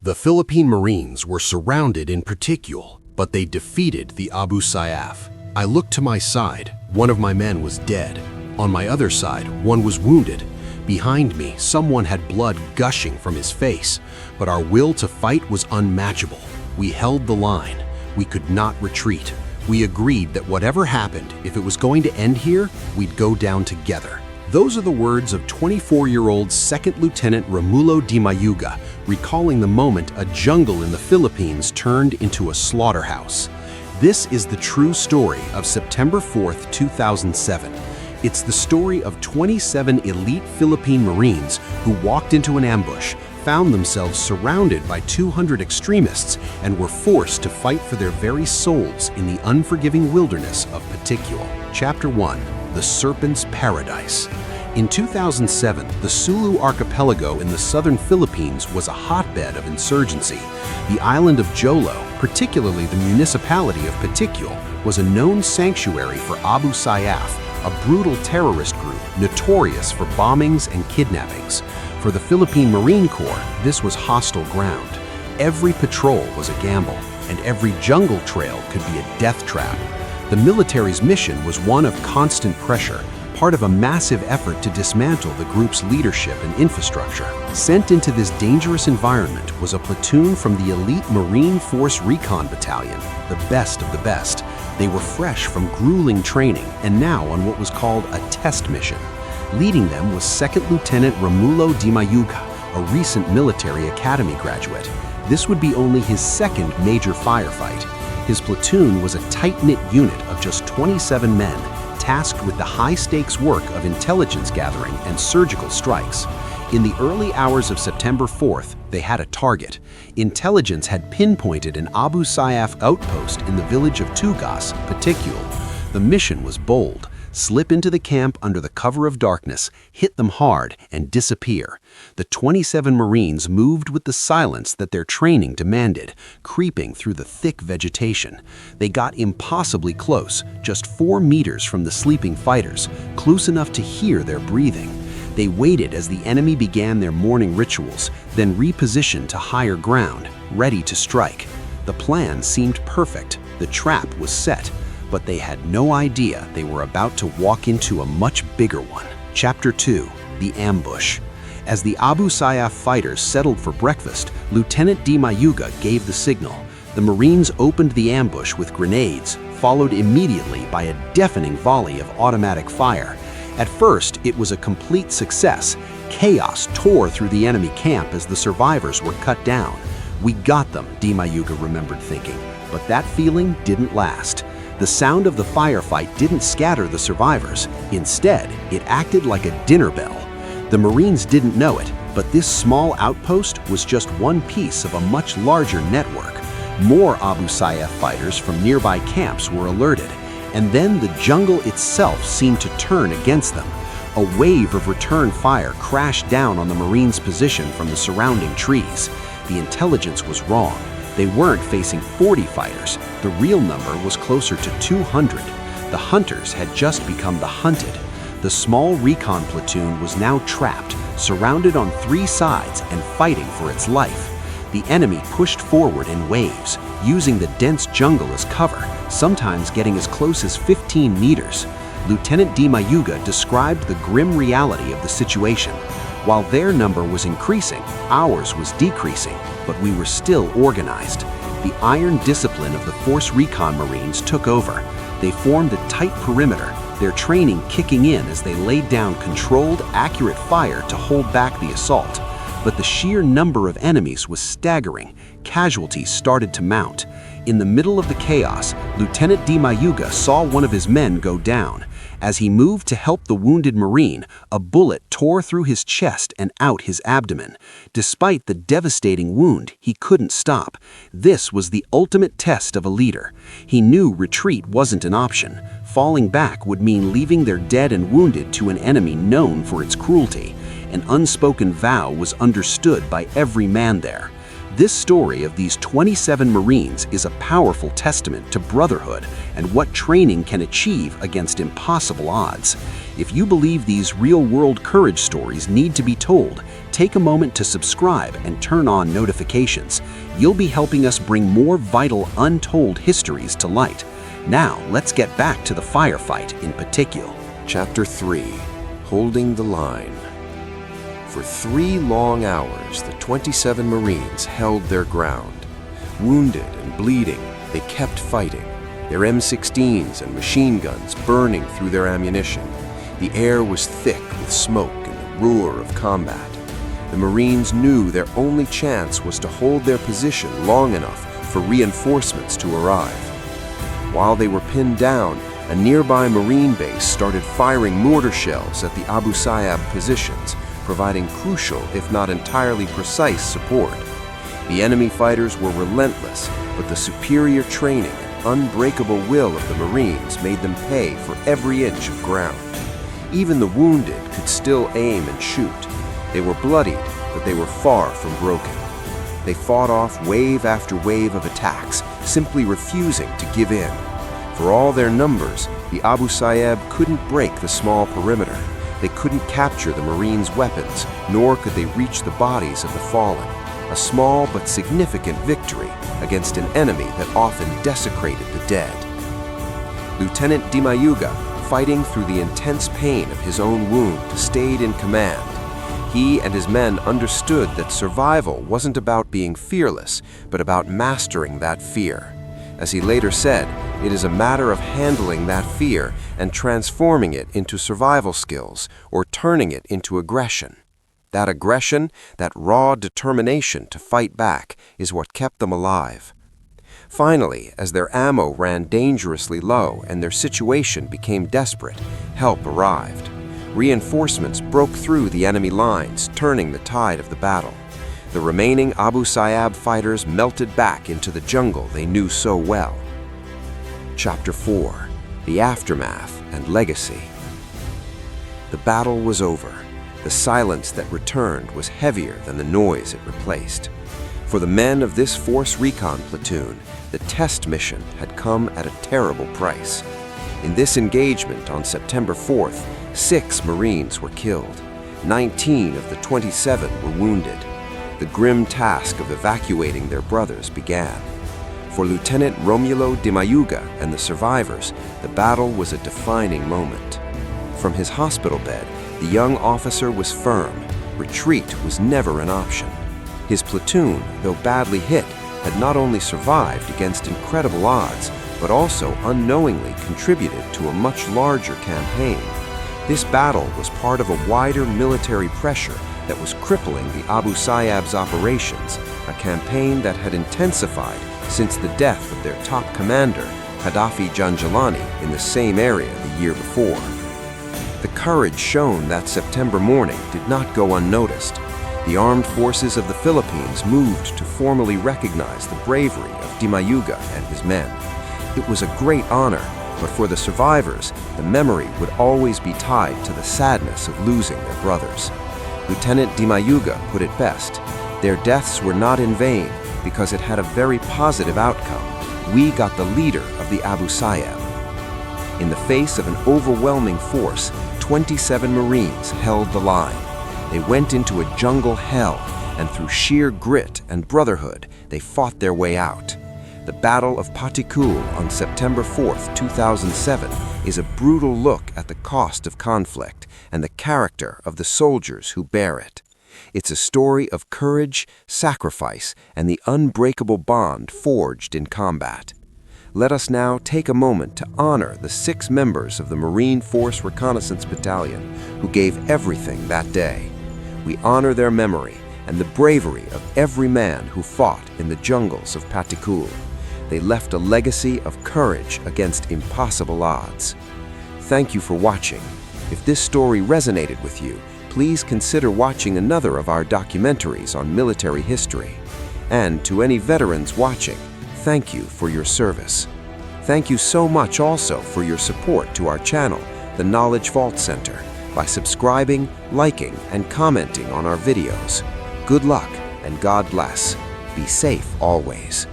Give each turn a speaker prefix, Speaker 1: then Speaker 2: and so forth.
Speaker 1: The Philippine Marines were surrounded in Patikul, but they defeated the Abu Sayyaf. I looked to my side. One of my men was dead. On my other side, one was wounded. Behind me, someone had blood gushing from his face, but our will to fight was unmatchable. We held the line. We could not retreat. We agreed that whatever happened, if it was going to end here, we'd go down together. Those are the words of 24-year-old Second Lieutenant Romulo Di Mayuga, recalling the moment a jungle in the Philippines turned into a slaughterhouse. This is the true story of September 4th, 2007. It's the story of 27 elite Philippine Marines who walked into an ambush, found themselves surrounded by 200 extremists, and were forced to fight for their very souls in the unforgiving wilderness of Patikul. Chapter 1. The Serpent's Paradise. In 2007, the Sulu archipelago in the southern Philippines was a hotbed of insurgency. The island of Jolo, particularly the municipality of Patikul, was a known sanctuary for Abu Sayyaf, a brutal terrorist group notorious for bombings and kidnappings. For the Philippine Marine Corps, this was hostile ground. Every patrol was a gamble, and every jungle trail could be a death trap. The military's mission was one of constant pressure, part of a massive effort to dismantle the group's leadership and infrastructure. Sent into this dangerous environment was a platoon from the elite Marine Force Recon Battalion, the best of the best. They were fresh from grueling training and now on what was called a test mission. Leading them was Second Lieutenant Romulo Di Mayuga, a recent military academy graduate. This would be only his second major firefight. His platoon was a tight-knit unit of just 27 men, tasked with the high-stakes work of intelligence gathering and surgical strikes. In the early hours of September 4th, they had a target. Intelligence had pinpointed an Abu Sayyaf outpost in the village of Tugas, Patikul. The mission was bold. Slip into the camp under the cover of darkness, hit them hard, and disappear. The 27 Marines moved with the silence that their training demanded, creeping through the thick vegetation. They got impossibly close, just 4 meters from the sleeping fighters, close enough to hear their breathing. They waited as the enemy began their morning rituals, then repositioned to higher ground, ready to strike. The plan seemed perfect. The trap was set. But they had no idea they were about to walk into a much bigger one. Chapter 2. The Ambush. As the Abu Sayyaf fighters settled for breakfast, Lieutenant Di Mayuga gave the signal. The Marines opened the ambush with grenades, followed immediately by a deafening volley of automatic fire. At first, it was a complete success. Chaos tore through the enemy camp as the survivors were cut down. "We got them," Di Mayuga remembered thinking, but that feeling didn't last. The sound of the firefight didn't scatter the survivors. Instead, it acted like a dinner bell. The Marines didn't know it, but this small outpost was just one piece of a much larger network. More Abu Sayyaf fighters from nearby camps were alerted, and then the jungle itself seemed to turn against them. A wave of return fire crashed down on the Marines' position from the surrounding trees. The intelligence was wrong. They weren't facing 40 fighters. The real number was closer to 200. The hunters had just become the hunted. The small recon platoon was now trapped, surrounded on 3 sides and fighting for its life. The enemy pushed forward in waves, using the dense jungle as cover, sometimes getting as close as 15 meters. Lieutenant Di Mayuga described the grim reality of the situation. While their number was increasing, ours was decreasing, but we were still organized. The iron discipline of the Force Recon Marines took over. They formed a tight perimeter, their training kicking in as they laid down controlled, accurate fire to hold back the assault. But the sheer number of enemies was staggering. Casualties started to mount. In the middle of the chaos, Lieutenant Di Mayuga saw one of his men go down. As he moved to help the wounded Marine, a bullet tore through his chest and out his abdomen. Despite the devastating wound, he couldn't stop. This was the ultimate test of a leader. He knew retreat wasn't an option. Falling back would mean leaving their dead and wounded to an enemy known for its cruelty. An unspoken vow was understood by every man there. This story of these 27 Marines is a powerful testament to brotherhood and what training can achieve against impossible odds. If you believe these real-world courage stories need to be told, take a moment to subscribe and turn on notifications. You'll be helping us bring more vital, untold histories to light. Now, let's get back to the firefight in Patikul.
Speaker 2: Chapter 3. Holding the Line. For 3 long hours, the 27 Marines held their ground. Wounded and bleeding, they kept fighting, their M16s and machine guns burning through their ammunition. The air was thick with smoke and the roar of combat. The Marines knew their only chance was to hold their position long enough for reinforcements to arrive. While they were pinned down, a nearby Marine base started firing mortar shells at the Abu Sayyaf positions, providing crucial, if not entirely precise, support. The enemy fighters were relentless, but the superior training and unbreakable will of the Marines made them pay for every inch of ground. Even the wounded could still aim and shoot. They were bloodied, but they were far from broken. They fought off wave after wave of attacks, simply refusing to give in. For all their numbers, the Abu Sayyaf couldn't break the small perimeter. They couldn't capture the Marines' weapons, nor could they reach the bodies of the fallen. A small but significant victory against an enemy that often desecrated the dead. Lieutenant Dimayuga, fighting through the intense pain of his own wound, stayed in command. He and his men understood that survival wasn't about being fearless, but about mastering that fear. As he later said, it is a matter of handling that fear and transforming it into survival skills or turning it into aggression. That aggression, that raw determination to fight back, is what kept them alive. Finally, as their ammo ran dangerously low and their situation became desperate, help arrived. Reinforcements broke through the enemy lines, turning the tide of the battle. The remaining Abu Sayyaf fighters melted back into the jungle they knew so well. Chapter 4. The Aftermath and Legacy. The battle was over. The silence that returned was heavier than the noise it replaced. For the men of this force recon platoon, the test mission had come at a terrible price. In this engagement on September 4th, 6 Marines were killed. 19 of the 27 were wounded. The grim task of evacuating their brothers began. For Lieutenant Romulo Dimayuga and the survivors, the battle was a defining moment. From his hospital bed, the young officer was firm. Retreat was never an option. His platoon, though badly hit, had not only survived against incredible odds, but also unknowingly contributed to a much larger campaign. This battle was part of a wider military pressure that was crippling the Abu Sayyaf's operations, a campaign that had intensified since the death of their top commander, Gaddafi Janjalani, in the same area the year before. The courage shown that September morning did not go unnoticed. The armed forces of the Philippines moved to formally recognize the bravery of Dimayuga and his men. It was a great honor, but for the survivors, the memory would always be tied to the sadness of losing their brothers. Lieutenant Dimayuga put it best: their deaths were not in vain because it had a very positive outcome. We got the leader of the Abu Sayyaf. In the face of an overwhelming force, 27 Marines held the line. They went into a jungle hell, and through sheer grit and brotherhood, they fought their way out. The Battle of Patikul on September 4th, 2007 is a brutal look at the cost of conflict and the character of the soldiers who bear it. It's a story of courage, sacrifice, and the unbreakable bond forged in combat. Let us now take a moment to honor the 6 members of the Marine Force Reconnaissance Battalion who gave everything that day. We honor their memory and the bravery of every man who fought in the jungles of Patikul. They left a legacy of courage against impossible odds. Thank you for watching. If this story resonated with you, please consider watching another of our documentaries on military history. And to any veterans watching, thank you for your service. Thank you so much also for your support to our channel, the Knowledge Vault Center, by subscribing, liking, and commenting on our videos. Good luck and God bless. be safe always.